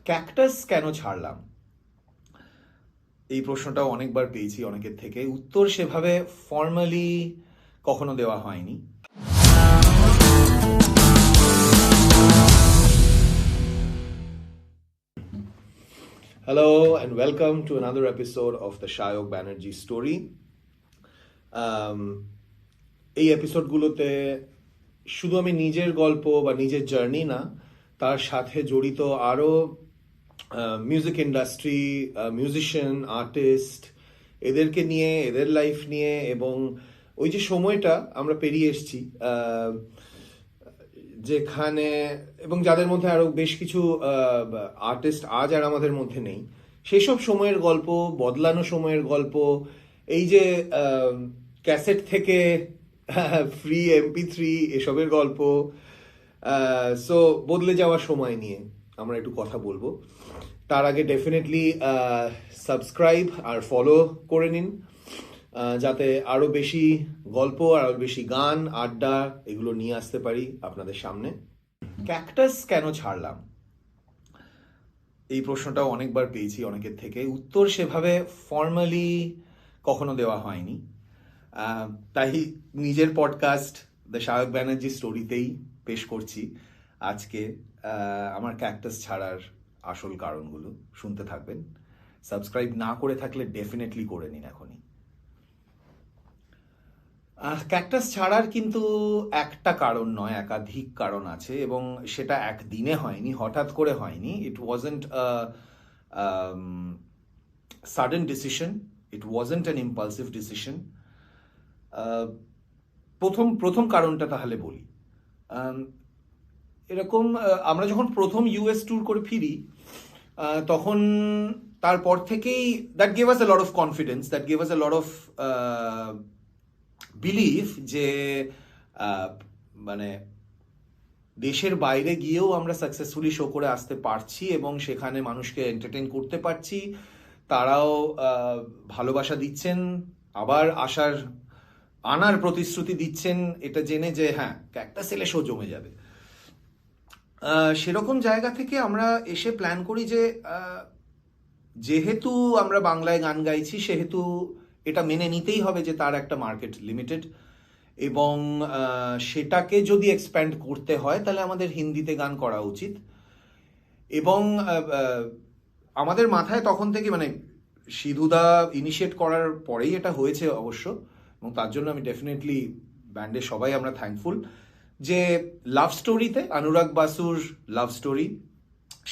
Cactus কেন ছাড়লাম, এই প্রশ্নটাও অনেকবার পেয়েছি অনেকের থেকে। উত্তর সেভাবে ফর্মালি কখনো দেওয়া হয়নি। Hello and welcome to another episode of the Shayok Banerjee story. এই এপিসোডগুলোতে শুধু আমি নিজের গল্প বা নিজের জার্নি না, তার সাথে জড়িত আরও মিউজিক ইন্ডাস্ট্রি, মিউজিশিয়ান, আর্টিস্ট, এদেরকে নিয়ে, এদের লাইফ নিয়ে, এবং ওই যে সময়টা আমরা পেরিয়ে এসেছি যেখানে, এবং যাদের মধ্যে আরো বেশ কিছু আর্টিস্ট আজ আর আমাদের মধ্যে নেই, সেই সব সময়ের গল্প, বদলানো সময়ের গল্প, এই যে ক্যাসেট থেকে ফ্রি MP3 এসবের গল্প, সো বদলে যাওয়া সময় নিয়ে আমরা একটু কথা বলবো। তার আগে ডেফিনেটলি সাবস্ক্রাইব আর ফলো করে নিন, যাতে আরো বেশি গল্প আর আরো বেশি গান, আড্ডা এগুলো নিয়ে আসতে পারি আপনাদের সামনে। ক্যাকটাস কেন ছাড়লাম, এই প্রশ্নটাও অনেকবার পেয়েছি অনেকের থেকে। উত্তর সেভাবে ফর্মালি কখনো দেওয়া হয়নি, তাই নিজের পডকাস্ট দ্য শায়ক ব্যানার্জি স্টোরিতেই পেশ করছি আজকে আমার ক্যাকটাস ছাড়ার আসল কারণগুলো। শুনতে থাকবেন। সাবস্ক্রাইব না করে থাকলে ডেফিনেটলি করে নিন এখনই। ক্যাকটাস ছাড়ার কিন্তু একটা কারণ নয়, একাধিক কারণ আছে, এবং সেটা একদিনে হয়নি, হঠাৎ করে হয়নি। ইট wasn't sudden decision, it wasn't an impulsive decision. প্রথম কারণটা তাহলে বলি। এরকম আমরা যখন প্রথম US ট্যুর করে ফিরি, তখন তারপর থেকেই that gave us a lot of confidence, that gave us a lot of believe যে মানে দেশের বাইরে গিয়েও আমরা সাকসেসফুলি শো করে আসতে পারছি এবং সেখানে মানুষকে এন্টারটেইন করতে পারছি, তারাও ভালোবাসা দিচ্ছেন, আবার আনার প্রতিশ্রুতি দিচ্ছেন, এটা জেনে যে হ্যাঁ, ক্যাকটাস এলে শো জমে যাবে। সেরকম জায়গা থেকে আমরা এসে প্ল্যান করি যে যেহেতু আমরা বাংলায় গান গাইছি, সেহেতু এটা মেনে নিতেই হবে যে তার একটা মার্কেট লিমিটেড, এবং সেটাকে যদি এক্সপ্যান্ড করতে হয় তাহলে আমাদের হিন্দিতে গান করা উচিত। এবং আমাদের মাথায় তখন থেকে, মানে সিধুদা ইনিশিয়েট করার পরেই এটা হয়েছে অবশ্য, এবং তার জন্য আমি ডেফিনেটলি ব্যান্ডের সবাই আমরা থ্যাঙ্কফুল, যে লাভ স্টোরিতে, অনুরাগ বাসুর লাভ স্টোরি,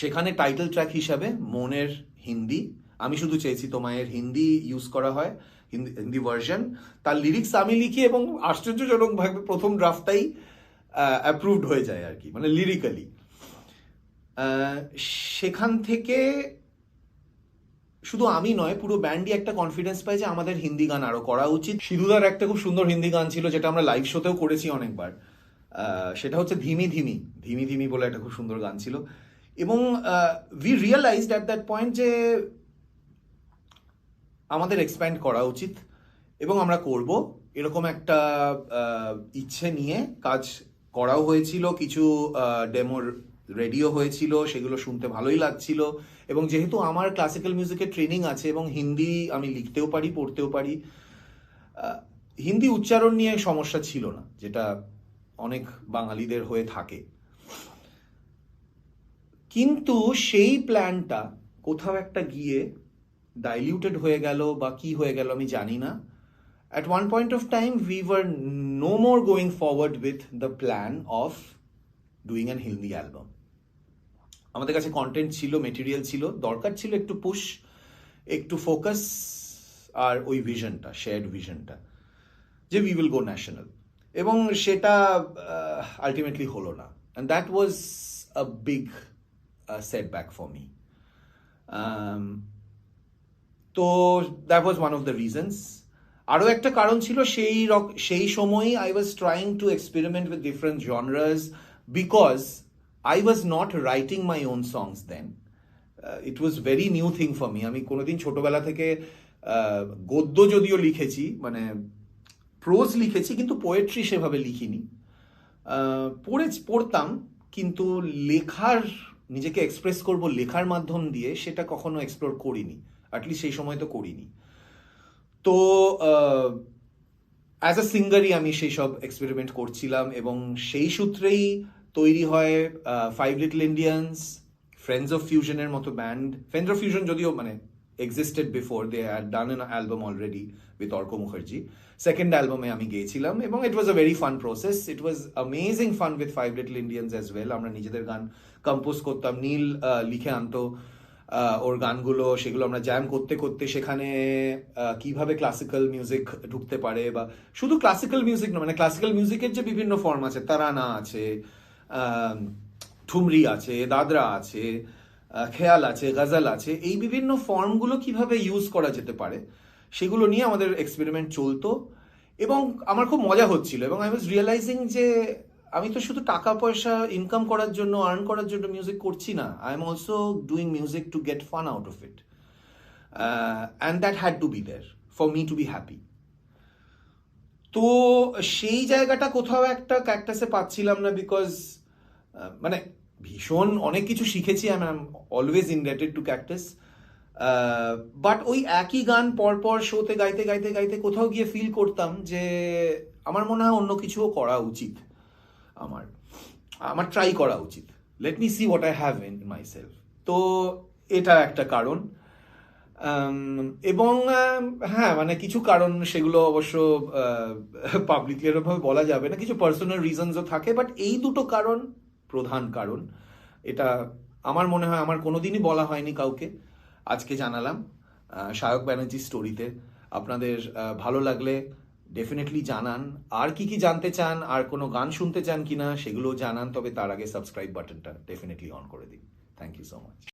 সেখানে টাইটেল ট্র্যাক হিসাবে মনের হিন্দি, আমি শুধু চেয়েছি তোমায়ের হিন্দি ইউজ করা হয়, হিন্দি ভার্সন। তার লিরিক্স আমি লিখি এবং আশ্চর্যজনকভাবে প্রথম ড্রাফটটাই অ্যাপ্রুভড হয়ে যায় আর কি, মানে লিরিক্যালি। সেখান থেকে শুধু আমি নয়, পুরো ব্যান্ডই একটা কনফিডেন্স পায় যে আমাদের হিন্দি গান আরো করা উচিত। সিধুদার একটা খুব সুন্দর হিন্দি গান ছিল, যেটা আমরা লাইভ শোতেও করেছি অনেকবার, সেটা হচ্ছে ধিমি ধিমি ধিমি ধিমি বলে একটা খুব সুন্দর গান ছিল। এবং we realized at that point যে আমাদের এক্সপ্যান্ড করা উচিত, এবং আমরা করব এরকম একটা ইচ্ছে নিয়ে কাজ করাও হয়েছিল। কিছু ডেমোর রেডিও হয়েছিল, সেগুলো শুনতে ভালোই লাগছিল, এবং যেহেতু আমার ক্লাসিক্যাল মিউজিকের ট্রেনিং আছে এবং হিন্দি আমি লিখতেও পারি, পড়তেও পারি, হিন্দি উচ্চারণ নিয়ে সমস্যা ছিল না, যেটা অনেক বাঙালিদের হয়ে থাকে। কিন্তু সেই প্ল্যানটা কোথাও একটা গিয়ে ডাইলিউটেড হয়ে গেল, বা কি হয়ে গেল আমি জানি না। At one point of time, we were no more going forward with the plan of doing an Hindi album. আমাদের কাছে কন্টেন্ট ছিল, মেটেরিয়াল ছিল, দরকার ছিল একটু পুশ, একটু ফোকাস, আর ওই ভিশনটা, শেয়ার্ড ভিশনটা, যে উই উইল গো ন্যাশনাল, এবং সেটা আলটিমেটলি হলো না। And that was a big setback for me. তো that was one of the reasons. আরও একটা কারণ ছিল, সেই সময়ই I was trying to experiment with different genres, because I was not writing my own songs then. It was very new thing for me. আমি কোনোদিন ছোটবেলা থেকে গদ্য যদিও লিখেছি, মানে প্রোজ লিখেছি, কিন্তু পোয়েট্রি সেভাবে লিখিনি। পড়তাম, কিন্তু লেখার নিজেকে এক্সপ্রেস করব লেখার মাধ্যম দিয়ে, সেটা কখনো এক্সপ্লোর করিনি, অ্যাটলিস্ট সেই সময় তো করিনি। তো অ্যাজ আ সিঙ্গারই আমি সেই সব এক্সপেরিমেন্ট করছিলাম, এবং সেই সূত্রেই তৈরি হয় five little Indians, friends of ফিউশনের মতো ব্যান্ড। ফ্রেন্ডস অফ ফিউশন যদিও মানে existed before, they had done an album already with Arka Mukherjee. Second অ্যালবামে আমি গিয়েছিলাম, এবং it was a very fun process. It was amazing fun with five little Indians as well. আমরা নিজেদের গান কম্পোজ করতাম, নীল লিখে আনতো ওর গানগুলো, সেগুলো আমরা জ্যাম করতে করতে সেখানে কিভাবে ক্লাসিক্যাল মিউজিক ঢুকতে পারে, বা শুধু ক্লাসিক্যাল মিউজিক না, মানে ক্লাসিক্যাল মিউজিকের যে বিভিন্ন ফর্ম আছে, তারানা আছে, ঠুমরি আছে, দাদরা আছে, খেয়াল আছে, গজল আছে, এই বিভিন্ন ফর্মগুলো কিভাবে ইউজ করা যেতে পারে সেগুলো নিয়ে আমাদের এক্সপেরিমেন্ট চলতো, এবং আমার খুব মজা হচ্ছিল। এবং আই ওয়াজ রিয়েলাইজিং যে আমি তো শুধু টাকা পয়সা ইনকাম করার জন্য, আর্ন করার জন্য মিউজিক করছি না, I am also doing music to get fun out of it, and that had to be there for me to be happy. তো সেই জায়গাটা কোথাও একটা ক্যাকটাসে পাচ্ছিলাম না, বিকজ মানে ভীষণ অনেক কিছু শিখেছি, I am always indebted to Cactus, but ওই একই গান পরপর শোতে গাইতে গাইতে গাইতে কোথাও গিয়ে ফিল করতাম যে আমার মনে হয় অন্য কিছুও করা উচিত, আমার আমার ট্রাই করা উচিত, let me see what I have in my self. তো এটা একটা কারণ। এবং হ্যাঁ, মানে কিছু কারণ, সেগুলো অবশ্য পাবলিকলি এরকমভাবে বলা যাবে না, কিছু পার্সোনাল রিজনসও থাকে, বাট এই দুটো কারণ প্রধান কারণ। এটা আমার মনে হয় আমার কোনোদিনই বলা হয়নি কাউকে, আজকে জানালাম সায়ক ব্যানার্জি স্টোরিতে। আপনাদের ভালো লাগলে ডেফিনেটলি জানান, আর কি কি জানতে চান, আর কোনো গান শুনতে চান কিনা সেগুলো জানান, তবে তার আগে সাবস্ক্রাইব বাটনটা ডেফিনেটলি অন করে দিন। Thank you so much.